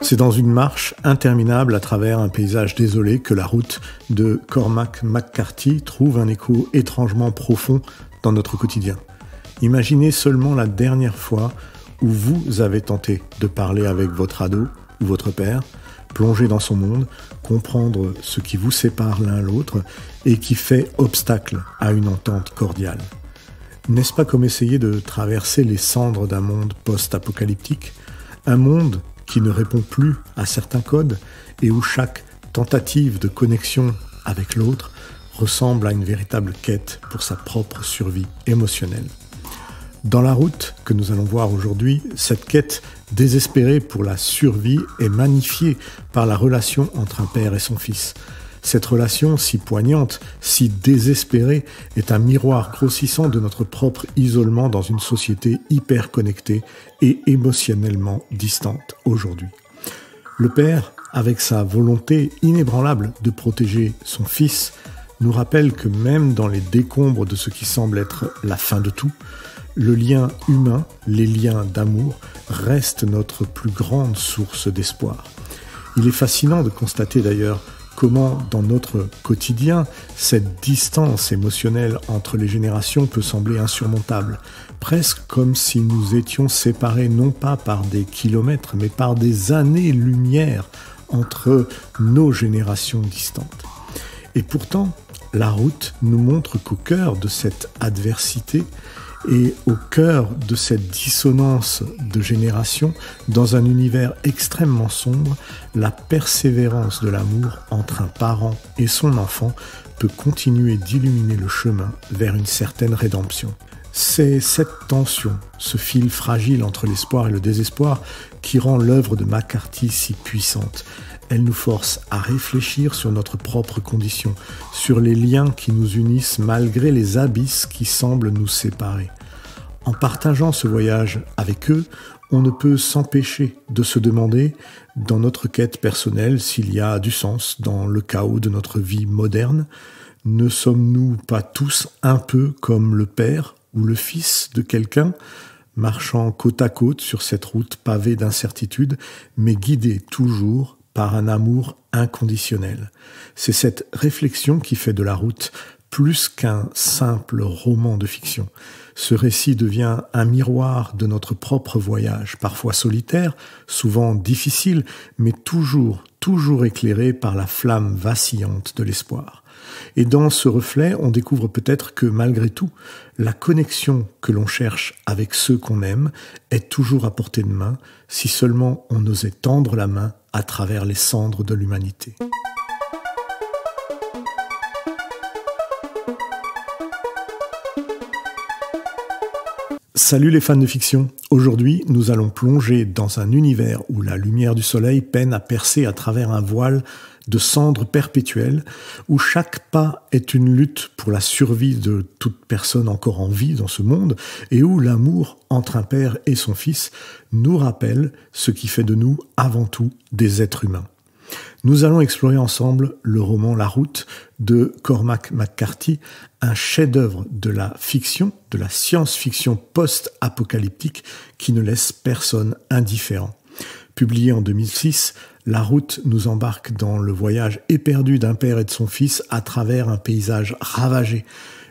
C'est dans une marche interminable à travers un paysage désolé que la route de Cormac McCarthy trouve un écho étrangement profond dans notre quotidien. Imaginez seulement la dernière fois où vous avez tenté de parler avec votre ado ou votre père, plonger dans son monde, comprendre ce qui vous sépare l'un l'autre et qui fait obstacle à une entente cordiale. N'est-ce pas comme essayer de traverser les cendres d'un monde post-apocalyptique, un monde qui ne répond plus à certains codes et où chaque tentative de connexion avec l'autre ressemble à une véritable quête pour sa propre survie émotionnelle. Dans la route que nous allons voir aujourd'hui, cette quête désespérée pour la survie est magnifiée par la relation entre un père et son fils. Cette relation si poignante, si désespérée, est un miroir grossissant de notre propre isolement dans une société hyper connectée et émotionnellement distante aujourd'hui. Le père, avec sa volonté inébranlable de protéger son fils, nous rappelle que même dans les décombres de ce qui semble être la fin de tout, le lien humain, les liens d'amour, restent notre plus grande source d'espoir. Il est fascinant de constater d'ailleurs comment, dans notre quotidien, cette distance émotionnelle entre les générations peut sembler insurmontable, presque comme si nous étions séparés non pas par des kilomètres, mais par des années-lumière entre nos générations distantes. Et pourtant, la route nous montre qu'au cœur de cette adversité et au cœur de cette dissonance de génération, dans un univers extrêmement sombre, la persévérance de l'amour entre un parent et son enfant peut continuer d'illuminer le chemin vers une certaine rédemption. C'est cette tension, ce fil fragile entre l'espoir et le désespoir, qui rend l'œuvre de McCarthy si puissante. Elle nous force à réfléchir sur notre propre condition, sur les liens qui nous unissent malgré les abysses qui semblent nous séparer. En partageant ce voyage avec eux, on ne peut s'empêcher de se demander, dans notre quête personnelle, s'il y a du sens dans le chaos de notre vie moderne. Ne sommes-nous pas tous un peu comme le père ou le fils de quelqu'un, marchant côte à côte sur cette route pavée d'incertitudes, mais guidés toujours par un amour inconditionnel? C'est cette réflexion qui fait de la route plus qu'un simple roman de fiction. Ce récit devient un miroir de notre propre voyage, parfois solitaire, souvent difficile, mais toujours éclairé par la flamme vacillante de l'espoir. Et dans ce reflet, on découvre peut-être que malgré tout, la connexion que l'on cherche avec ceux qu'on aime est toujours à portée de main, si seulement on osait tendre la main à travers les cendres de l'humanité. Salut les fans de fiction. Aujourd'hui, nous allons plonger dans un univers où la lumière du soleil peine à percer à travers un voile de cendres perpétuelles, où chaque pas est une lutte pour la survie de toute personne encore en vie dans ce monde, et où l'amour entre un père et son fils nous rappelle ce qui fait de nous, avant tout, des êtres humains. Nous allons explorer ensemble le roman La Route de Cormac McCarthy, un chef-d'œuvre de la fiction, de la science-fiction post-apocalyptique qui ne laisse personne indifférent. Publié en 2006, La Route nous embarque dans le voyage éperdu d'un père et de son fils à travers un paysage ravagé,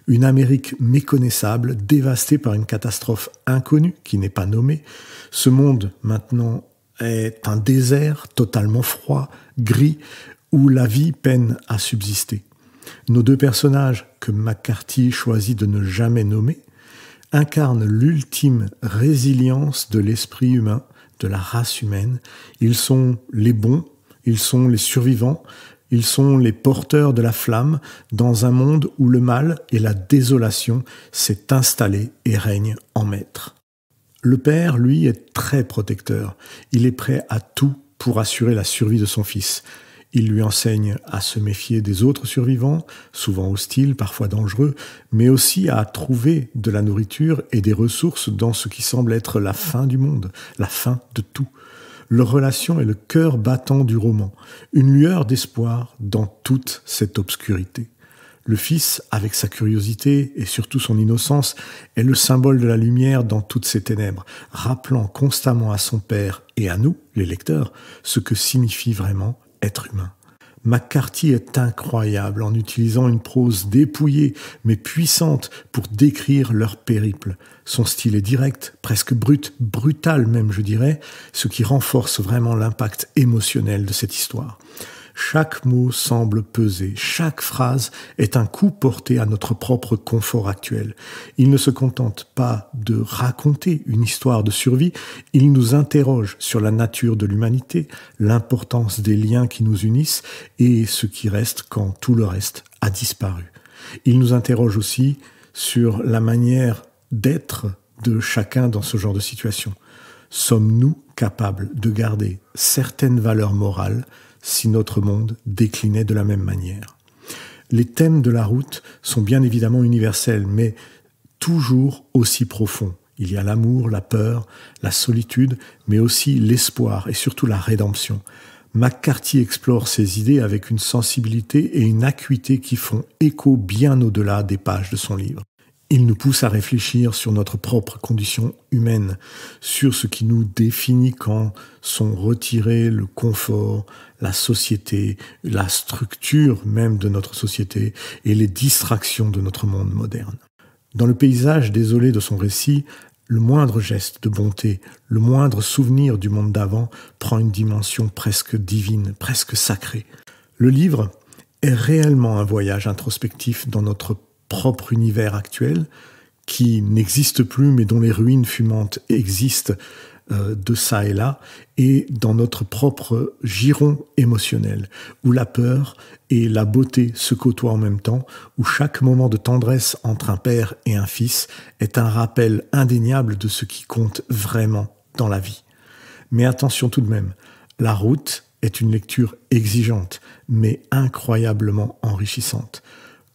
une Amérique méconnaissable, dévastée par une catastrophe inconnue qui n'est pas nommée. Ce monde maintenant est un désert totalement froid, gris, où la vie peine à subsister. Nos deux personnages, que McCarthy choisit de ne jamais nommer, incarnent l'ultime résilience de l'esprit humain, de la race humaine. Ils sont les bons, ils sont les survivants, ils sont les porteurs de la flamme dans un monde où le mal et la désolation s'est installé et règnent en maître. Le père, lui, est très protecteur. Il est prêt à tout pour assurer la survie de son fils. Il lui enseigne à se méfier des autres survivants, souvent hostiles, parfois dangereux, mais aussi à trouver de la nourriture et des ressources dans ce qui semble être la fin du monde, la fin de tout. Leur relation est le cœur battant du roman, une lueur d'espoir dans toute cette obscurité. Le fils, avec sa curiosité et surtout son innocence, est le symbole de la lumière dans toutes ces ténèbres, rappelant constamment à son père et à nous, les lecteurs, ce que signifie vraiment être humain. McCarthy est incroyable en utilisant une prose dépouillée mais puissante pour décrire leur périple. Son style est direct, presque brut, brutal même je dirais, ce qui renforce vraiment l'impact émotionnel de cette histoire. Chaque mot semble peser, chaque phrase est un coup porté à notre propre confort actuel. Il ne se contente pas de raconter une histoire de survie, il nous interroge sur la nature de l'humanité, l'importance des liens qui nous unissent et ce qui reste quand tout le reste a disparu. Il nous interroge aussi sur la manière d'être de chacun dans ce genre de situation. Sommes-nous capables de garder certaines valeurs morales si notre monde déclinait de la même manière? Les thèmes de la route sont bien évidemment universels, mais toujours aussi profonds. Il y a l'amour, la peur, la solitude, mais aussi l'espoir et surtout la rédemption. McCarthy explore ces idées avec une sensibilité et une acuité qui font écho bien au-delà des pages de son livre. Il nous pousse à réfléchir sur notre propre condition humaine, sur ce qui nous définit quand sont retirés le confort, la société, la structure même de notre société et les distractions de notre monde moderne. Dans le paysage désolé de son récit, le moindre geste de bonté, le moindre souvenir du monde d'avant prend une dimension presque divine, presque sacrée. Le livre est réellement un voyage introspectif dans notre propre univers actuel, qui n'existe plus mais dont les ruines fumantes existent de ça et là, et dans notre propre giron émotionnel, où la peur et la beauté se côtoient en même temps, où chaque moment de tendresse entre un père et un fils est un rappel indéniable de ce qui compte vraiment dans la vie. Mais attention tout de même, La route est une lecture exigeante, mais incroyablement enrichissante.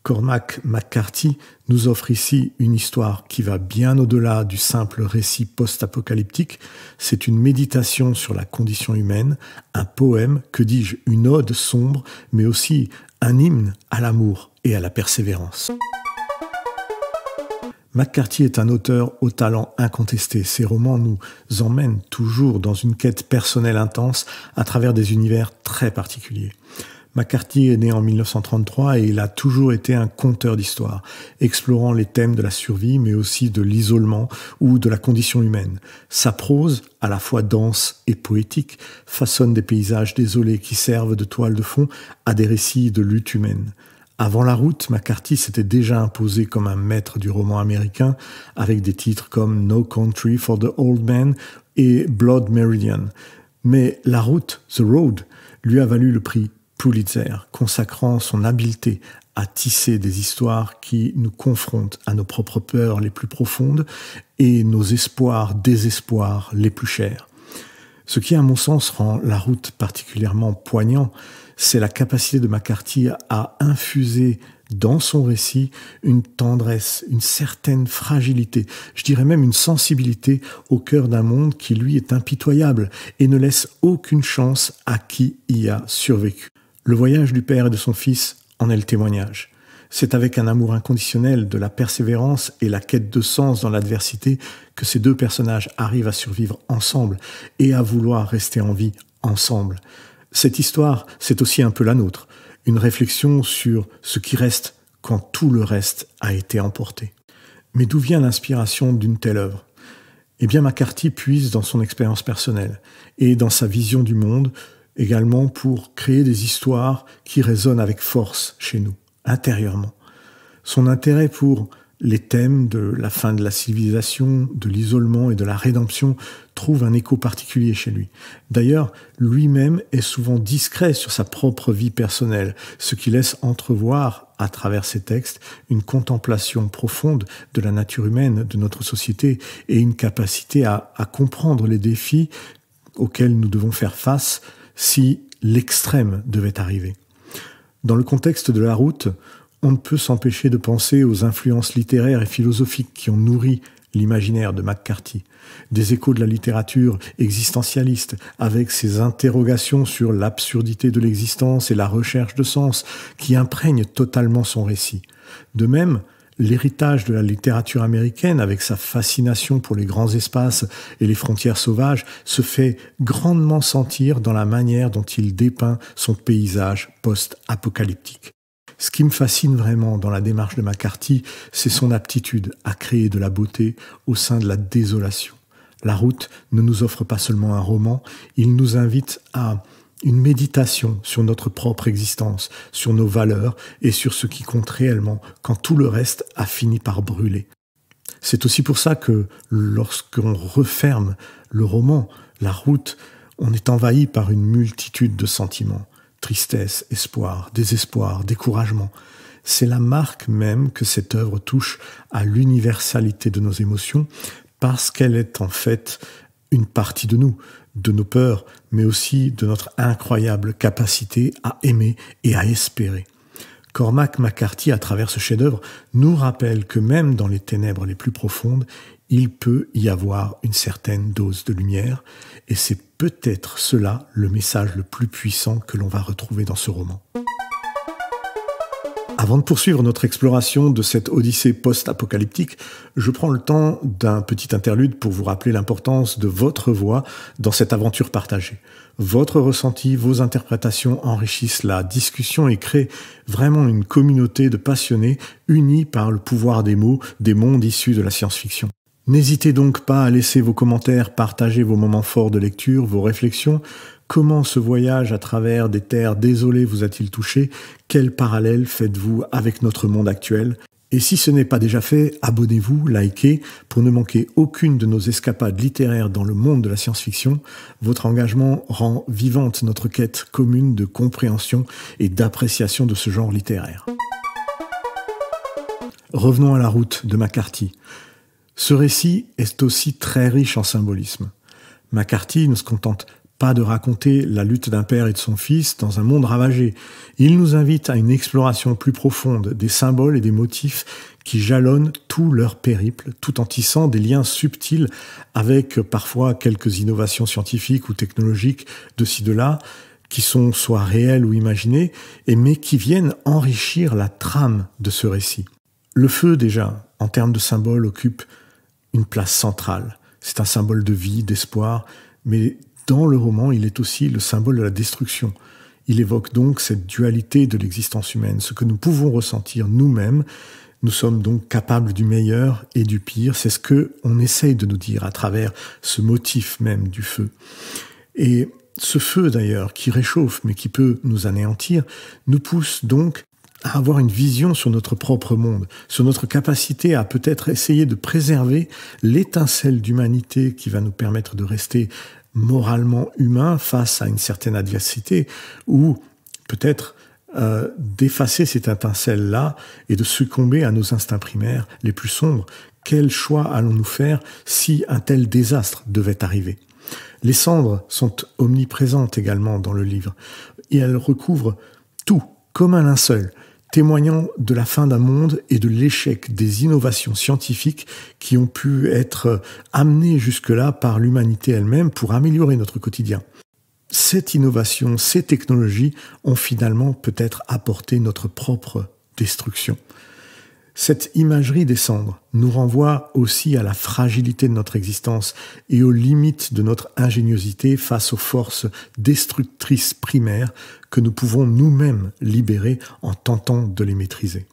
Cormac McCarthy nous offre ici une histoire qui va bien au-delà du simple récit post-apocalyptique. C'est une méditation sur la condition humaine, un poème, que dis-je, une ode sombre, mais aussi un hymne à l'amour et à la persévérance. McCarthy est un auteur au talent incontesté. Ses romans nous emmènent toujours dans une quête personnelle intense à travers des univers très particuliers. McCarthy est né en 1933 et il a toujours été un conteur d'histoires, explorant les thèmes de la survie, mais aussi de l'isolement ou de la condition humaine. Sa prose, à la fois dense et poétique, façonne des paysages désolés qui servent de toile de fond à des récits de lutte humaine. Avant La route, McCarthy s'était déjà imposé comme un maître du roman américain, avec des titres comme No Country for the Old Men et Blood Meridian. Mais La route, The Road, lui a valu le prix Pulitzer, consacrant son habileté à tisser des histoires qui nous confrontent à nos propres peurs les plus profondes et nos espoirs, désespoirs les plus chers. Ce qui, à mon sens, rend La route particulièrement poignant, c'est la capacité de McCarthy à infuser dans son récit une tendresse, une certaine fragilité, je dirais même une sensibilité au cœur d'un monde qui, lui, est impitoyable et ne laisse aucune chance à qui y a survécu. Le voyage du père et de son fils en est le témoignage. C'est avec un amour inconditionnel, de la persévérance et la quête de sens dans l'adversité que ces deux personnages arrivent à survivre ensemble et à vouloir rester en vie ensemble. Cette histoire, c'est aussi un peu la nôtre, une réflexion sur ce qui reste quand tout le reste a été emporté. Mais d'où vient l'inspiration d'une telle œuvre ? Eh bien, McCarthy puise dans son expérience personnelle et dans sa vision du monde, également pour créer des histoires qui résonnent avec force chez nous, intérieurement. Son intérêt pour les thèmes de la fin de la civilisation, de l'isolement et de la rédemption trouve un écho particulier chez lui. D'ailleurs, lui-même est souvent discret sur sa propre vie personnelle, ce qui laisse entrevoir, à travers ses textes, une contemplation profonde de la nature humaine, de notre société, et une capacité à comprendre les défis auxquels nous devons faire face si l'extrême devait arriver. Dans le contexte de La route, on ne peut s'empêcher de penser aux influences littéraires et philosophiques qui ont nourri l'imaginaire de McCarthy, des échos de la littérature existentialiste avec ses interrogations sur l'absurdité de l'existence et la recherche de sens qui imprègnent totalement son récit. De même, l'héritage de la littérature américaine, avec sa fascination pour les grands espaces et les frontières sauvages, se fait grandement sentir dans la manière dont il dépeint son paysage post-apocalyptique. Ce qui me fascine vraiment dans la démarche de McCarthy, c'est son aptitude à créer de la beauté au sein de la désolation. La route ne nous offre pas seulement un roman, il nous invite à une méditation sur notre propre existence, sur nos valeurs et sur ce qui compte réellement quand tout le reste a fini par brûler. C'est aussi pour ça que lorsqu'on referme le roman, La route, on est envahi par une multitude de sentiments. Tristesse, espoir, désespoir, découragement. C'est la marque même que cette œuvre touche à l'universalité de nos émotions parce qu'elle est en fait une partie de nous, de nos peurs, mais aussi de notre incroyable capacité à aimer et à espérer. Cormac McCarthy, à travers ce chef-d'œuvre, nous rappelle que même dans les ténèbres les plus profondes, il peut y avoir une certaine dose de lumière, et c'est peut-être cela le message le plus puissant que l'on va retrouver dans ce roman. Avant de poursuivre notre exploration de cette odyssée post-apocalyptique, je prends le temps d'un petit interlude pour vous rappeler l'importance de votre voix dans cette aventure partagée. Votre ressenti, vos interprétations enrichissent la discussion et créent vraiment une communauté de passionnés unis par le pouvoir des mots des mondes issus de la science-fiction. N'hésitez donc pas à laisser vos commentaires, partager vos moments forts de lecture, vos réflexions. Comment ce voyage à travers des terres désolées vous a-t-il touché? Quel parallèle faites-vous avec notre monde actuel? Et si ce n'est pas déjà fait, abonnez-vous, likez, pour ne manquer aucune de nos escapades littéraires dans le monde de la science-fiction. Votre engagement rend vivante notre quête commune de compréhension et d'appréciation de ce genre littéraire. Revenons à La route de McCarthy. Ce récit est aussi très riche en symbolisme. McCarthy ne se contente pas de raconter la lutte d'un père et de son fils dans un monde ravagé. Il nous invite à une exploration plus profonde des symboles et des motifs qui jalonnent tout leur périple, tout en tissant des liens subtils avec parfois quelques innovations scientifiques ou technologiques de ci de là, qui sont soit réelles ou imaginées, mais qui viennent enrichir la trame de ce récit. Le feu, déjà, en termes de symbole, occupe une place centrale. C'est un symbole de vie, d'espoir, mais dans le roman, il est aussi le symbole de la destruction. Il évoque donc cette dualité de l'existence humaine, ce que nous pouvons ressentir nous-mêmes. Nous sommes donc capables du meilleur et du pire. C'est ce qu'on essaye de nous dire à travers ce motif même du feu. Et ce feu d'ailleurs, qui réchauffe mais qui peut nous anéantir, nous pousse donc à avoir une vision sur notre propre monde, sur notre capacité à peut-être essayer de préserver l'étincelle d'humanité qui va nous permettre de rester moralement humain face à une certaine adversité, ou peut-être d'effacer cette étincelle-là et de succomber à nos instincts primaires les plus sombres. Quel choix allons-nous faire si un tel désastre devait arriver? Les cendres sont omniprésentes également dans le livre, et elles recouvrent tout, comme un linceul, témoignant de la fin d'un monde et de l'échec des innovations scientifiques qui ont pu être amenées jusque-là par l'humanité elle-même pour améliorer notre quotidien. Cette innovation, ces technologies ont finalement peut-être apporté notre propre destruction. Cette imagerie des cendres nous renvoie aussi à la fragilité de notre existence et aux limites de notre ingéniosité face aux forces destructrices primaires que nous pouvons nous-mêmes libérer en tentant de les maîtriser.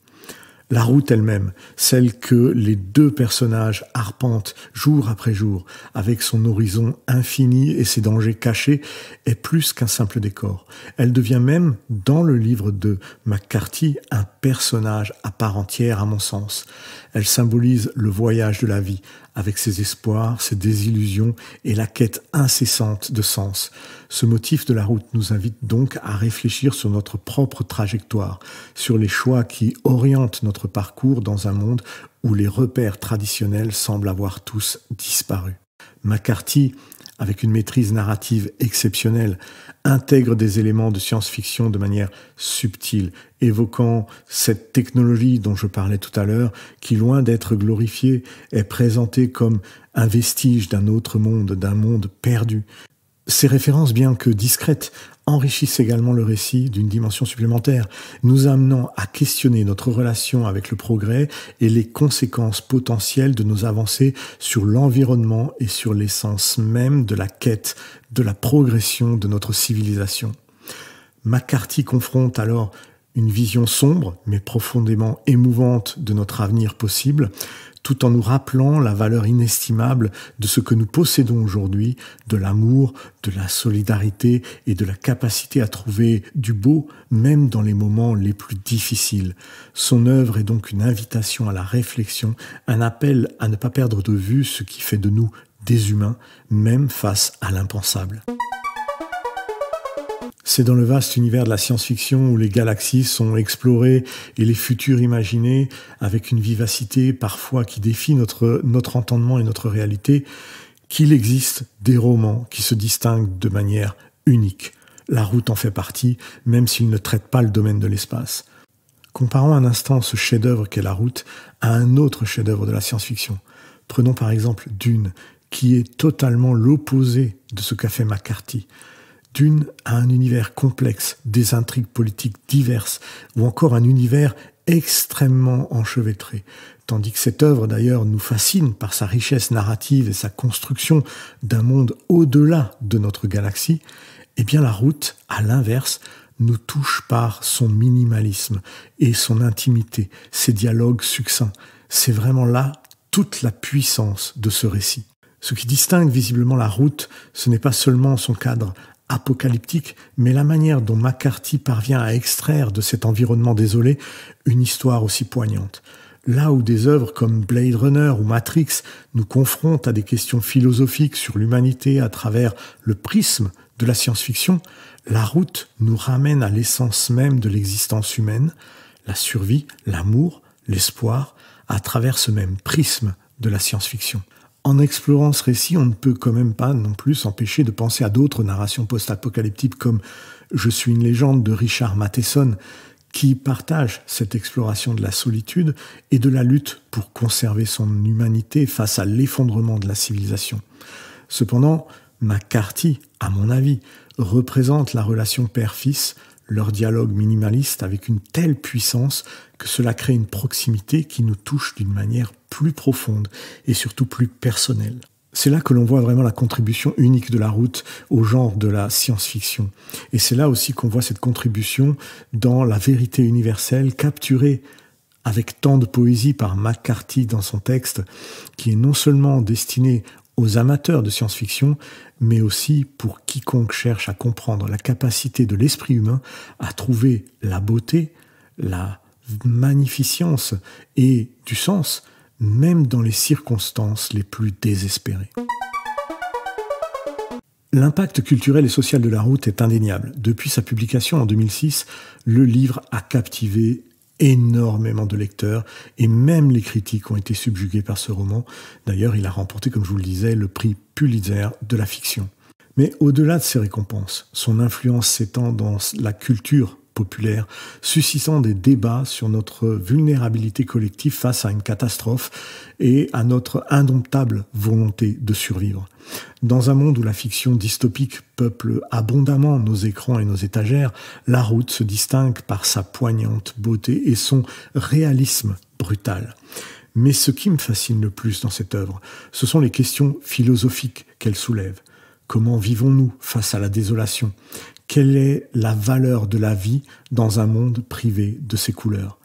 La route elle-même, celle que les deux personnages arpentent jour après jour, avec son horizon infini et ses dangers cachés, est plus qu'un simple décor. Elle devient même, dans le livre de McCarthy, un personnage à part entière à mon sens. Elle symbolise le voyage de la vie, avec ses espoirs, ses désillusions et la quête incessante de sens. Ce motif de la route nous invite donc à réfléchir sur notre propre trajectoire, sur les choix qui orientent notre parcours dans un monde où les repères traditionnels semblent avoir tous disparu. McCarthy avec une maîtrise narrative exceptionnelle, intègre des éléments de science-fiction de manière subtile, évoquant cette technologie dont je parlais tout à l'heure, qui, loin d'être glorifiée, est présentée comme un vestige d'un autre monde, d'un monde perdu. Ces références, bien que discrètes, enrichissent également le récit d'une dimension supplémentaire, nous amenant à questionner notre relation avec le progrès et les conséquences potentielles de nos avancées sur l'environnement et sur l'essence même de la quête, de la progression de notre civilisation. McCarthy confronte alors une vision sombre, mais profondément émouvante de notre avenir possible, tout en nous rappelant la valeur inestimable de ce que nous possédons aujourd'hui, de l'amour, de la solidarité et de la capacité à trouver du beau, même dans les moments les plus difficiles. Son œuvre est donc une invitation à la réflexion, un appel à ne pas perdre de vue ce qui fait de nous des humains, même face à l'impensable. C'est dans le vaste univers de la science-fiction où les galaxies sont explorées et les futurs imaginés avec une vivacité parfois qui défie notre entendement et notre réalité, qu'il existe des romans qui se distinguent de manière unique. La Route en fait partie, même s'il ne traite pas le domaine de l'espace. Comparons un instant ce chef-d'œuvre qu'est La Route à un autre chef-d'œuvre de la science-fiction. Prenons par exemple Dune, qui est totalement l'opposé de ce qu'a fait McCarthy. Dune a un univers complexe, des intrigues politiques diverses, ou encore un univers extrêmement enchevêtré. Tandis que cette œuvre, d'ailleurs, nous fascine par sa richesse narrative et sa construction d'un monde au-delà de notre galaxie, eh bien La Route, à l'inverse, nous touche par son minimalisme et son intimité, ses dialogues succincts. C'est vraiment là toute la puissance de ce récit. Ce qui distingue visiblement La Route, ce n'est pas seulement son cadre apocalyptique, mais la manière dont McCarthy parvient à extraire de cet environnement désolé une histoire aussi poignante. Là où des œuvres comme Blade Runner ou Matrix nous confrontent à des questions philosophiques sur l'humanité à travers le prisme de la science-fiction, La Route nous ramène à l'essence même de l'existence humaine, la survie, l'amour, l'espoir, à travers ce même prisme de la science-fiction. En explorant ce récit, on ne peut quand même pas non plus s'empêcher de penser à d'autres narrations post-apocalyptiques comme « Je suis une légende » de Richard Matheson, qui partage cette exploration de la solitude et de la lutte pour conserver son humanité face à l'effondrement de la civilisation. Cependant, McCarthy, à mon avis, représente la relation père-fils, leur dialogue minimaliste avec une telle puissance que cela crée une proximité qui nous touche d'une manière plus profonde et surtout plus personnelle. C'est là que l'on voit vraiment la contribution unique de La Route au genre de la science-fiction. Et c'est là aussi qu'on voit cette contribution dans la vérité universelle capturée avec tant de poésie par McCarthy dans son texte, qui est non seulement destiné aux amateurs de science-fiction, mais aussi pour quiconque cherche à comprendre la capacité de l'esprit humain à trouver la beauté, la magnificence et du sens, même dans les circonstances les plus désespérées. L'impact culturel et social de La Route est indéniable. Depuis sa publication en 2006, le livre a captivé énormément de lecteurs et même les critiques ont été subjugués par ce roman. D'ailleurs, il a remporté, comme je vous le disais, le prix Pulitzer de la fiction. Mais au-delà de ces récompenses, son influence s'étend dans la culture populaire, suscitant des débats sur notre vulnérabilité collective face à une catastrophe et à notre indomptable volonté de survivre. Dans un monde où la fiction dystopique peuple abondamment nos écrans et nos étagères, La Route se distingue par sa poignante beauté et son réalisme brutal. Mais ce qui me fascine le plus dans cette œuvre, ce sont les questions philosophiques qu'elle soulève. Comment vivons-nous face à la désolation ? Quelle est la valeur de la vie dans un monde privé de ses couleurs ?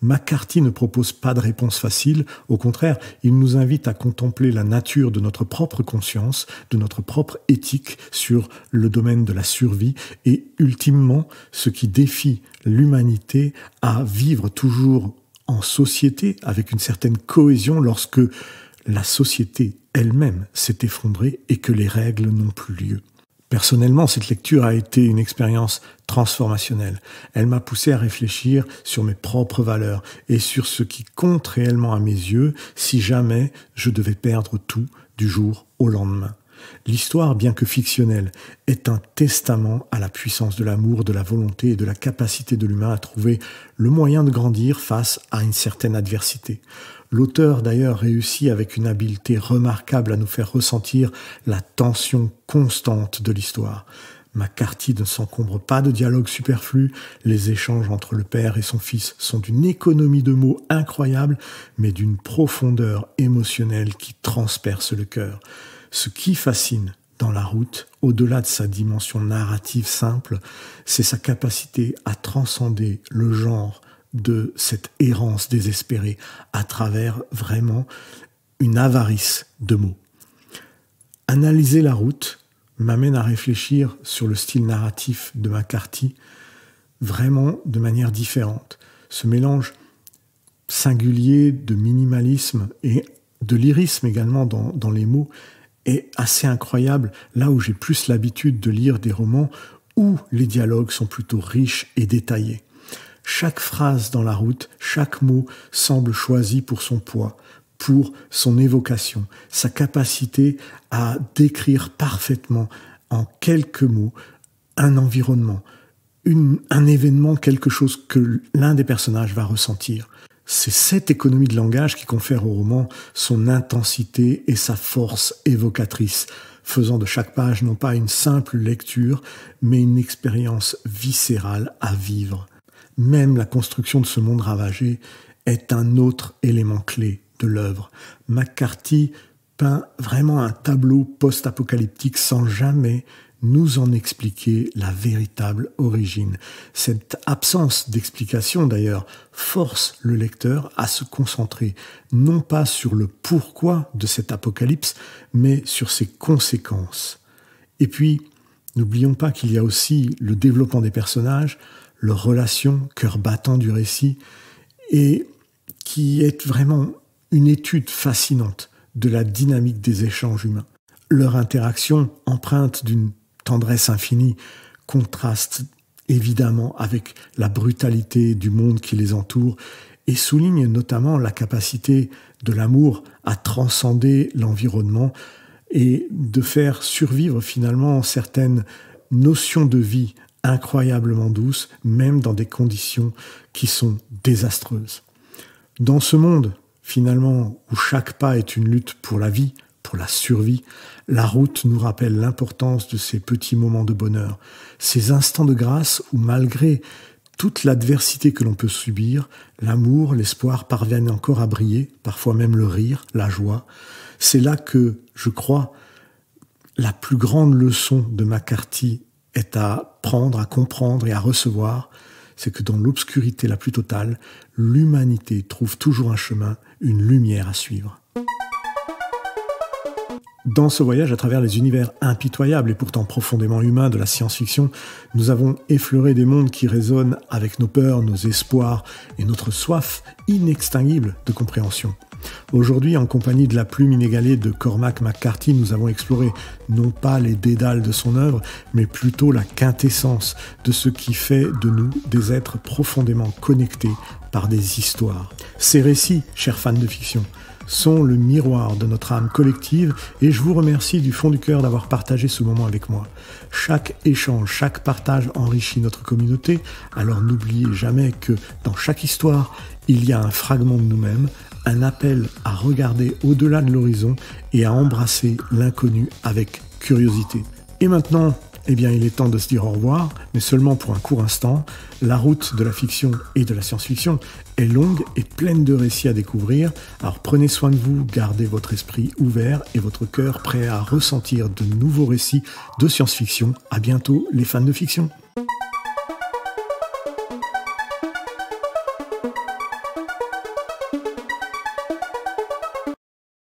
McCarthy ne propose pas de réponse facile, au contraire, il nous invite à contempler la nature de notre propre conscience, de notre propre éthique sur le domaine de la survie et ultimement ce qui défie l'humanité à vivre toujours en société avec une certaine cohésion lorsque la société elle-même s'est effondrée et que les règles n'ont plus lieu. Personnellement, cette lecture a été une expérience transformationnelle. Elle m'a poussé à réfléchir sur mes propres valeurs et sur ce qui compte réellement à mes yeux si jamais je devais perdre tout du jour au lendemain. L'histoire, bien que fictionnelle, est un testament à la puissance de l'amour, de la volonté et de la capacité de l'humain à trouver le moyen de grandir face à une certaine adversité. L'auteur, d'ailleurs, réussit avec une habileté remarquable à nous faire ressentir la tension constante de l'histoire. McCarthy ne s'encombre pas de dialogues superflus, les échanges entre le père et son fils sont d'une économie de mots incroyable, mais d'une profondeur émotionnelle qui transperce le cœur. Ce qui fascine dans La Route, au-delà de sa dimension narrative simple, c'est sa capacité à transcender le genre de cette errance désespérée à travers vraiment une avarice de mots. Analyser La Route m'amène à réfléchir sur le style narratif de McCarthy vraiment de manière différente. Ce mélange singulier de minimalisme et de lyrisme également dans les mots est assez incroyable, là où j'ai plus l'habitude de lire des romans où les dialogues sont plutôt riches et détaillés. Chaque phrase dans La Route, chaque mot semble choisi pour son poids, pour son évocation, sa capacité à décrire parfaitement en quelques mots un environnement, un événement, quelque chose que l'un des personnages va ressentir. C'est cette économie de langage qui confère au roman son intensité et sa force évocatrice, faisant de chaque page non pas une simple lecture, mais une expérience viscérale à vivre. Même la construction de ce monde ravagé est un autre élément clé de l'œuvre. McCarthy peint vraiment un tableau post-apocalyptique sans jamais nous en expliquer la véritable origine. Cette absence d'explication, d'ailleurs, force le lecteur à se concentrer non pas sur le pourquoi de cet apocalypse, mais sur ses conséquences. Et puis, n'oublions pas qu'il y a aussi le développement des personnages, leur relation, cœur battant du récit, et qui est vraiment une étude fascinante de la dynamique des échanges humains. Leur interaction, empreinte d'une tendresse infinie, contraste évidemment avec la brutalité du monde qui les entoure et souligne notamment la capacité de l'amour à transcender l'environnement et de faire survivre finalement certaines notions de vie incroyablement douces, même dans des conditions qui sont désastreuses. Dans ce monde, finalement, où chaque pas est une lutte pour la vie, pour la survie, La Route nous rappelle l'importance de ces petits moments de bonheur, ces instants de grâce où, malgré toute l'adversité que l'on peut subir, l'amour, l'espoir parviennent encore à briller, parfois même le rire, la joie. C'est là que, je crois, la plus grande leçon de McCarthy est à prendre, à comprendre et à recevoir, c'est que dans l'obscurité la plus totale, l'humanité trouve toujours un chemin, une lumière à suivre. Dans ce voyage à travers les univers impitoyables et pourtant profondément humains de la science-fiction, nous avons effleuré des mondes qui résonnent avec nos peurs, nos espoirs et notre soif inextinguible de compréhension. Aujourd'hui, en compagnie de la plume inégalée de Cormac McCarthy, nous avons exploré non pas les dédales de son œuvre, mais plutôt la quintessence de ce qui fait de nous des êtres profondément connectés par des histoires. Ces récits, chers fans de fiction, sont le miroir de notre âme collective et je vous remercie du fond du cœur d'avoir partagé ce moment avec moi. Chaque échange, chaque partage enrichit notre communauté, alors n'oubliez jamais que dans chaque histoire, il y a un fragment de nous-mêmes, un appel à regarder au-delà de l'horizon et à embrasser l'inconnu avec curiosité. Et maintenant, il est temps de se dire au revoir, mais seulement pour un court instant. La route de la fiction et de la science-fiction est longue et pleine de récits à découvrir. Alors prenez soin de vous, gardez votre esprit ouvert et votre cœur prêt à ressentir de nouveaux récits de science-fiction. À bientôt les fans de fiction.